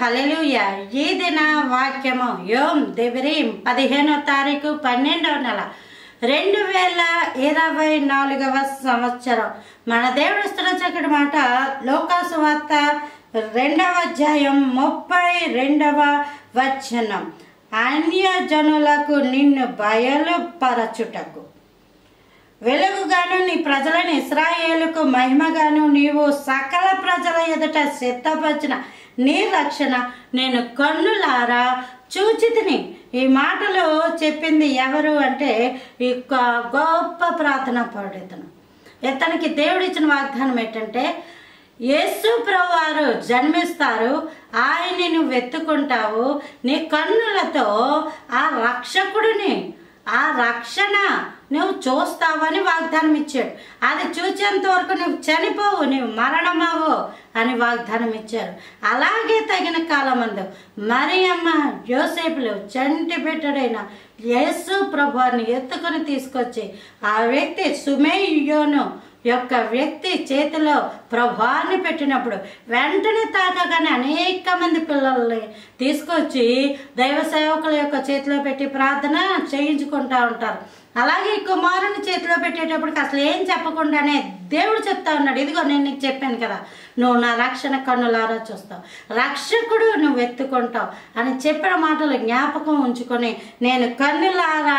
హల్లెలూయా. ఈ దిన వాక్యము యోమ్ దెబరీం 15వ తారీఖు 12వ నెల 2024వ సంవత్సరం. మన దేవుడు ఇస్తున్న చక్కటి మాట లూకాసు వార్త 2వ అధ్యాయం 32వ వచనం. అన్యజనులకు నిన్ను బయలుపరచుటకు వెలుగుగాను నీ ప్రజలైన ఇశ్రాయేలుకు మహిమగాను నీవు సకల ప్రజల ఎదుట సిద్ధపరిచిన నీ రక్షణ నేను కన్నులారా చూచితిని. ఈ మాటలు చెప్పింది ఎవరు అంటే ఈ గొప్ప ప్రార్థన పడితను. ఇతనికి దేవుడిచ్చిన వాగ్దానం ఏంటంటే యేసు ప్రభువారు జన్మిస్తారు, ఆయన్ని నువ్వు వెతుకుంటావు, నీ కన్నులతో ఆ రక్షకుడిని ఆ రక్షణ నువ్వు చూస్తావని వాగ్దానం ఇచ్చాడు. అది చూసేంత వరకు నువ్వు చనిపోవు, నువ్వు మరణమవు అని వాగ్దానం ఇచ్చారు. అలాగే తగిన కాలమందు మరియమ్మ యోసేపులు చంటి బిడ్డడైన యేసు ప్రభువారిని ఎత్తుకొని తీసుకొచ్చి ఆ వ్యక్తి సుమేయోను యొక్క వ్యక్తి చేతిలో ప్రభువాన్ని పెట్టినప్పుడు వెంటనే తాకగానే అనేక మంది పిల్లల్ని తీసుకొచ్చి దైవ సేవకుల యొక్క చేతిలో పెట్టి ప్రార్థన చేయించుకుంటూ ఉంటారు. అలాగే కుమారుని చేతిలో పెట్టేటప్పటికి అసలు ఏం చెప్పకుండానే దేవుడు చెప్తా ఉన్నాడు, ఇదిగో నేను నీకు చెప్పాను కదా, నువ్వు నా రక్షణ కన్నులారా చూస్తావు, రక్షకుడు నువ్వు ఎత్తుకుంటావు అని చెప్పిన మాటలు జ్ఞాపకం ఉంచుకొని నేను కన్నులారా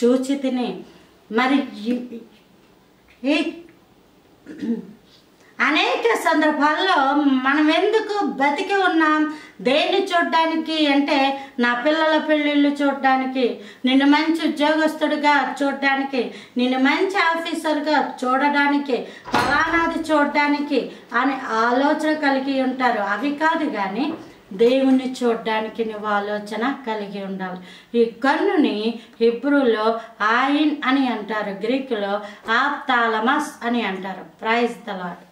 చూచి తిని. మరి ఈ అనేక సందర్భాల్లో మనం ఎందుకు బతికి ఉన్నాం? దేన్ని చూడడానికి అంటే నా పిల్లల పెళ్ళిళ్ళు చూడడానికి, నిన్ను మంచి ఉద్యోగస్తుడిగా చూడడానికి, నిన్ను మంచి ఆఫీసర్గా చూడడానికి, ఫలానాది చూడడానికి అని ఆలోచన కలిగి ఉంటారు. అవి కాదు కానీ దేవుణ్ణి చూడడానికి నువ్వు ఆలోచన కలిగి ఉండాలి. ఈ కన్నుని హిబ్రూలో ఆయిన్ అని అంటారు, గ్రీకులో ఆప్తాలమస్ అని అంటారు. Praise the lord.